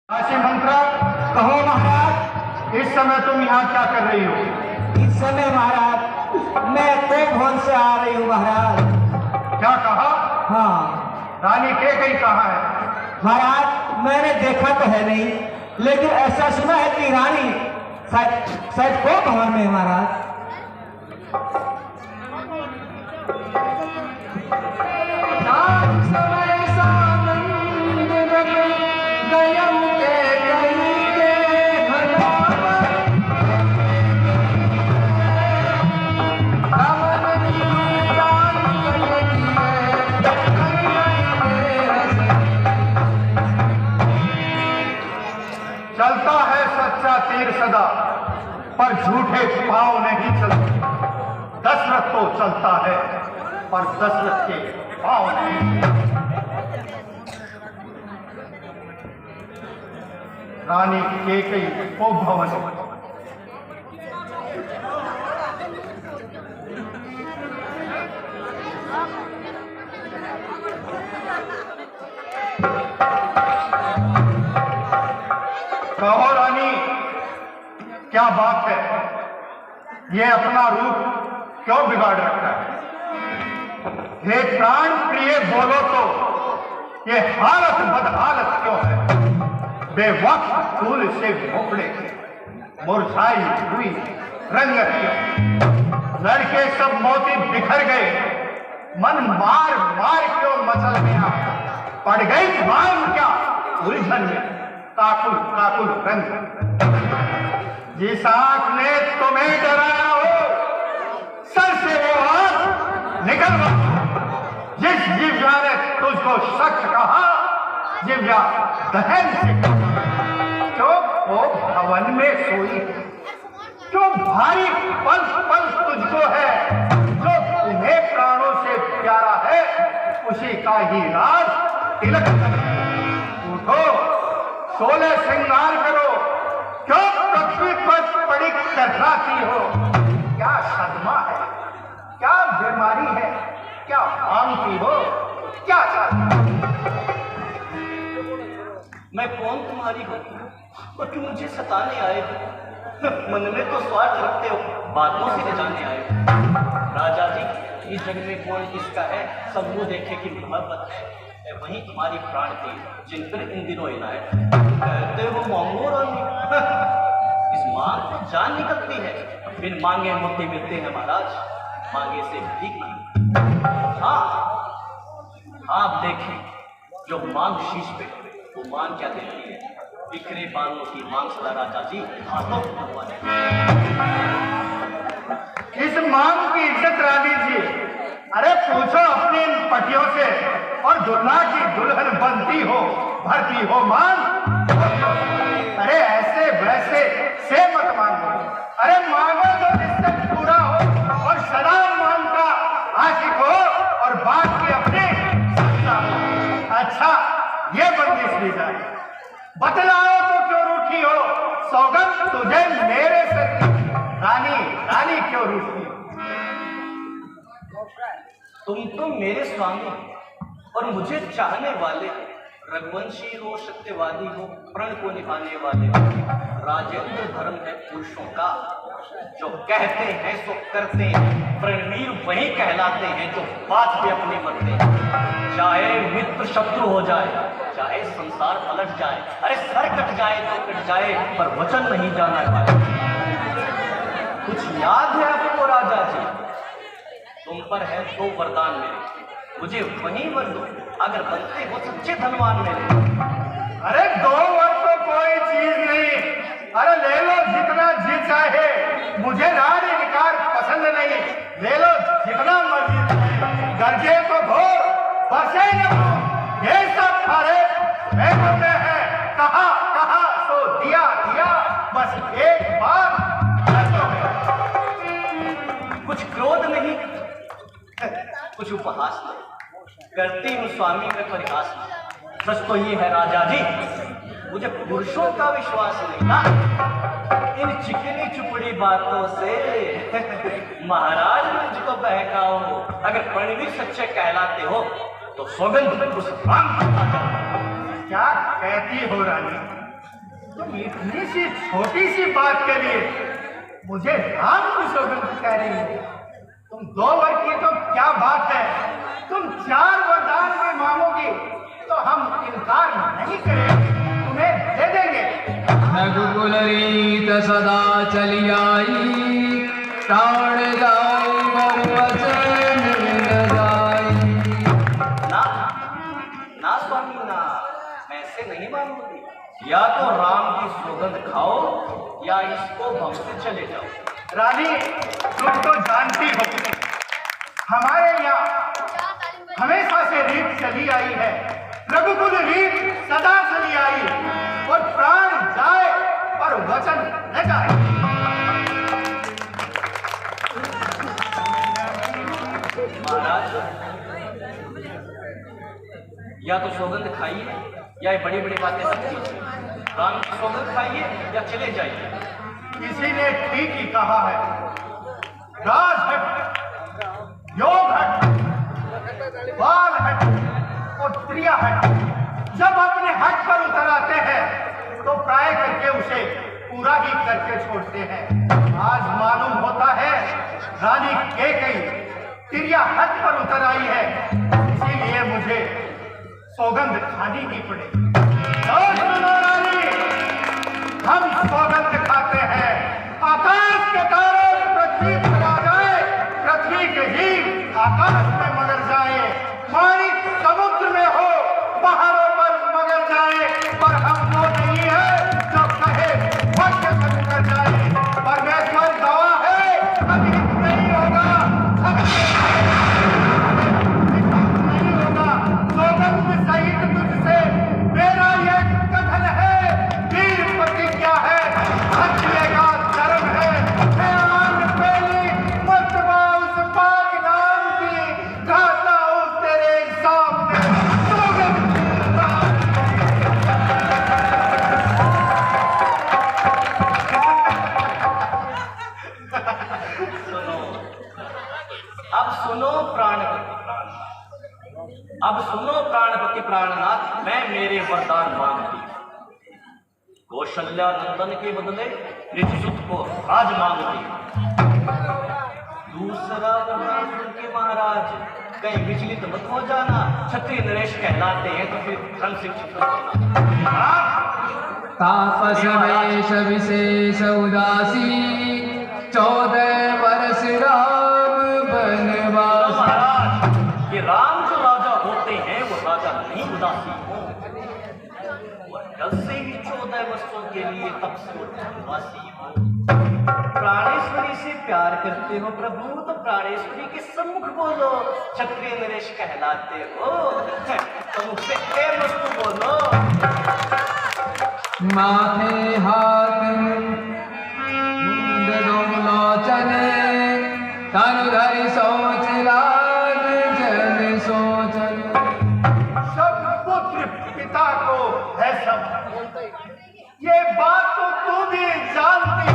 काशी मंत्रा, कहो महाराज। इस समय तुम यहाँ क्या कर रही हो? इस समय महाराज मैं तो भवन से आ रही हूँ महाराज। क्या कहा? हाँ रानी कैकेयी कहाँ है? महाराज मैंने देखा तो है नहीं, लेकिन ऐसा सुना है कि रानी शायद को भवन में है महाराज। चलता है सच्चा तीर सदा, पर झूठे पांव नहीं चलते। दशरथ तो चलता है, पर दशरथ के पांव नहीं। रानी कैकेयी को भवन। कहो रानी, क्या बात है? ये अपना रूप क्यों बिगाड़ रखा है? हे प्राण प्रिय बोलो तो, ये हालत बदहालत क्यों है? बेवक्त फूल से मोकड़े मुरझाई हुई रंगत क्यों? लड़के सब मोती बिखर गए, मन मार मार क्यों मचल गया? पड़ गई मांग क्या उलझन में काकुल काकुल रंग? जिस आंख ने तुम्हें डराया हो, सर से वो आंख निकलवा। जिस जिव्या ने तुझको शख्स कहा, जिव्या दहन से जो वो भवन में सोई, जो भारी पल पल तुझको है, जो तुम्हें प्राणों से प्यारा है, उसी का ही राज तिलक। उठो, 16 श्रृंगार करो, क्यों पृथ्वी पर पड़ी करराती हो? क्या सदमा है, क्या बीमारी है, क्या मांगती हो, क्या चाहती हो? मैं कौन तुम्हारी हूँ और तुम मुझे सताने आए हो? मन में तो स्वार्थ रखते हो, बातों से ले जाने आए हो। राजा जी, इस जग में कौन किसका है, सब वो देखे कि मोहब्बत है वही तुम्हारी प्राण थी, जिन पर इन दिनों इनायत कहते हो मांगो रानी। इस मांग को जान निकलती है, बिन मांगे मोती मिलते हैं महाराज, मांगे से भीख नहीं। हाँ आप देखें, जो मांग शीश पे वो मांग क्या देती है? बिखरे बालों की मांग सदा राजा जी हाथों में भगवान। इस मांग की इज्जत रानी जी, अरे पूछो अपनी इन पटियों से, और दुल्हा की दुल्हन बनती हो भरती हो मांग। अरे ऐसे वैसे से मत मांगो, अरे मांगो तो जिससे पूरा हो, और सदा मांग का आशिक हो, और बात की अपने सच्चा हो। अच्छा ये बंदिश ली जाए, बतलाओ तो क्यों रूठी हो? सौगंध तुझे मेरे से रानी, रानी क्यों रूठी हो? तुम तो मेरे स्वामी और मुझे चाहने वाले, रघुवंशी हो, सत्यवादी हो, प्रण को निभाने वाले हो। राजेंद्र धर्म है पुरुषों का, जो कहते हैं सो करते हैं। प्रणवीर वही कहलाते हैं जो बात पे अपने मरते हैं। चाहे मित्र शत्रु हो जाए, चाहे संसार पलट जाए, अरे सर कट जाए तो कट जाए, पर वचन नहीं जाना पाए। कुछ याद है आपको राजा जी? तुम पर है 2 वरदान मेरे, मुझे वही वर दो अगर बनते हो सच्चे धनवान मेरे। अरे 2 वर तो कोई चीज नहीं, अरे ले लो जितना जी चाहे, मुझे रानी निकार पसंद नहीं। ले लो जितना मर्जी, गरजे तो घोर बसे न हो, ये सब थारे मैं में है। कहा कहा सो दिया दिया, बस एक बार कुछ क्रोध नहीं, कुछ उपहास नहीं, करती हूँ स्वामी में परिहास नहीं। सच तो ये है राजा जी, मुझे पुरुषों का विश्वास नहीं था। इन चिकनी चुपड़ी बातों से महाराज मुझको बहकाओ। अगर प्रणवीर सच्चे कहलाते हो तो सौगंध उस राम क्या कहती हो रानी? तुम इतनी सी छोटी सी बात के लिए मुझे राम की सौगंध कह रही हो? तुम 2 वर की तो क्या बात है, तुम 4 वरदान में मांगोगी तो हम इनकार नहीं करेंगे, तुम्हें दे देंगे। रघुकुल रीत सदा चली आई, प्राण जाए मर वचन न जाई। ना स्वामी ना, मैं ऐसे नहीं मानूंगी। या तो राम की सौगंध खाओ या इसको भंग से चले जाओ। रानी, तुम तो जानती हो हमारे यहाँ हमेशा से रीत चली आई है, रघुकुल रीत सदा चली आई, और प्राण जाए और वचन न जाए। महाराज, या तो सौगंध खाइए या ये बड़ी बड़ी बातें मत कीजिए। राम की सौगंध खाइए या चले जाइए। किसी ने ठीक ही कहा है, राज हट, योग हट, बाल हट और त्रिया हट। जब अपने हट पर उतर आते हैं तो प्राय करके उसे पूरा ही करके छोड़ते हैं। आज मालूम होता है रानी कैकेयी त्रिया हट पर उतर आई है, इसीलिए मुझे सौगंध खानी ही पड़ेगी। रानी, हम सौगंध खाते हैं, आकाश के तारे पृथ्वी पर आ जाए, पृथ्वी के जीव आकाश में मगर जाए, माणिक समुद्र में हो पहाड़ों पर मगर जाए, पर हम वो नहीं है जो कहे वक्र से मुकर जाए। परमेश्वर गवाह है, कभी नहीं होगा, नहीं होगा। सौगंध सहित तुझसे मेरा ये कथन है, वीर प्रतिज्ञा है, हत्या धर्म है, पहली मतबा उस पाक नाम की गाता हूं तेरे सामने। अब सुनो प्राणपति प्राणनाथ, मैं मेरे वरदान मांगती। कौशल्या नंदन के बदले निज सुत को राज मांगती। दूसरा वरदान सुन के महाराज कहीं विचलित मत हो जाना, क्षत्रिय नरेश कहलाते हैं तो फिर धर्म से चित होना। तापस वेश विशेष उदासी, 14 वर्ष राम बनवासी। महाराज, ये राम जो राजा होते हैं वो राजा नहीं उदासी हो, वो जब से ही 14 वर्षों के लिए तब से वो धनवासी हो। प्राणेश्वरी से प्यार करते हो प्रभु तो प्राणेश्वरी के सम्मुख बोलो, क्षत्रिय नरेश कहलाते हो तो मुझसे हे वस्तु बोलो। माथे हाथ मुंड लोचन, तनु धरि सोच लाग जन सोचन। सब पुत्र पिता को है सब, ये बात तो तू भी जानती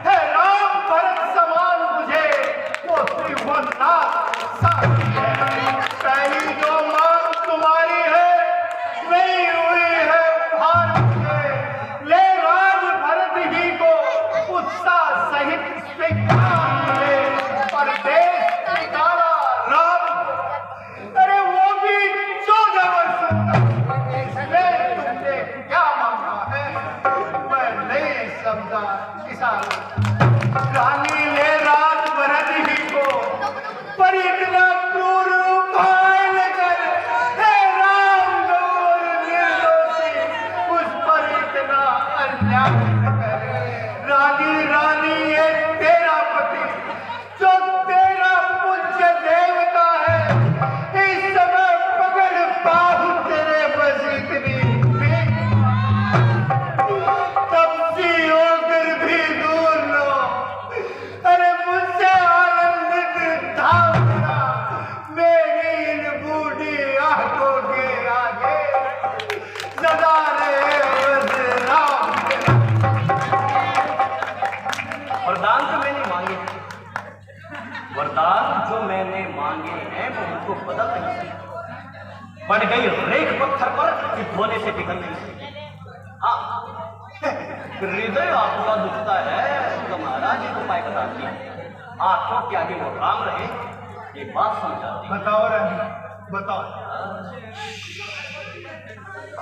है राम भरत समान मुझे वो त्रिभुवननाथ साथी है। पहली जो मांग तुम्हारी है नहीं हुई है भारत से, ले राज भरत ही को उत्साह सहित स्वीकार मिले, पर देश निकाला राम को, अरे वो भी 14 वर्षों तक। इसने तुमसे क्या मांगा है मैं नहीं समझा किसान। रानी ले राज भरत ही को, पर इतना क्रूर उपाय लेकर हे राम गौर निर्दोषी उस पर इतना अन्याय करे। रानी रानी ये तेरा पति जो तेरा पूज्य देवता है, इस समय पकड़ पाहु तेरे बस इतनी तपसी होकर भी दूर लो। अरे मुझसे आनंदित था मेरी इन बूढ़ी आंखों के आगे सदा रहे बस राम। वरदान जो मैंने मांगे थे, वरदान जो मैंने मांगे हैं वो उनको बदल नहीं सकते। पड़ गई रेख पत्थर पर कि धोने से पिघल नहीं सकती। हाँ, हृदय आपका दुखता है तो महाराज एक उपाय बताती है। आंखों के आगे वो राम रहे, ये बात समझाती है। बताओ रानी, बताओ।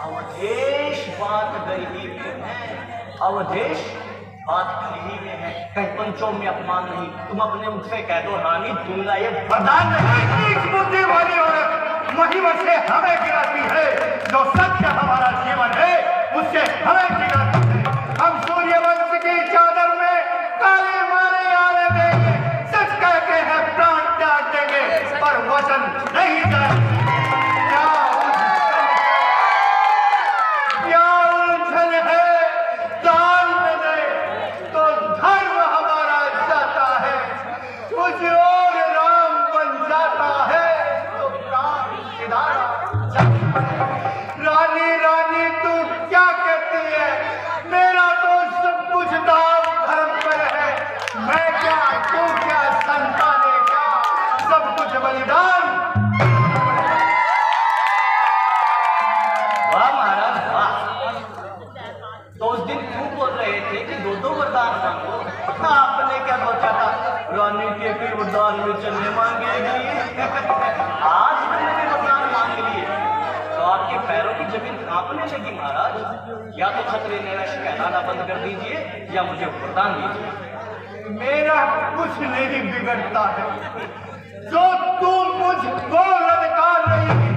अवधेश बात गरीबी में है, अवधेश बात गरीबी में है। कहीं पंचों में अपमान नहीं, तुम अपने मुख से कह दो रानी दूंगा ये वरदान नहीं। इस बुद्धि वाली औरत महिमा से हमें गिराती है, जो सत्य हमारा जीवन है उससे हमें गिराती है। हम सूर्यवंश की चादर में काले मारे आने देंगे, सच कहते हैं प्राण त्याग देंगे, पर वचन नहीं जाएंगे। क्या उलझन है, दान में दे तो धर्म हमारा जाता है, कुछ और राम बन जाता है तो प्राण सिधारा जाता है। रानी रानी तू क्या कहती है, मेरा तो सब कुछ दाव धर्म पर है। मैं क्या, तू क्या, संताने क्या, सब कुछ बलिदान। वाह महाराज वाह। तो उस दिन क्यों बोल रहे थे कि दो दो वरदान मांगो? आपने क्या सोचा था रानी के भी वरदान में चलने मांगेगी? आज मैंने वरदान मांग लिए तो आपके पैरों की जमीन कांपने लगी महाराज। या तो खतरे नैराश कहलाना बंद कर दीजिए या मुझे वरदान दीजिए। मेरा कुछ नहीं बिगड़ता है, जो तुम मुझको ललकार रही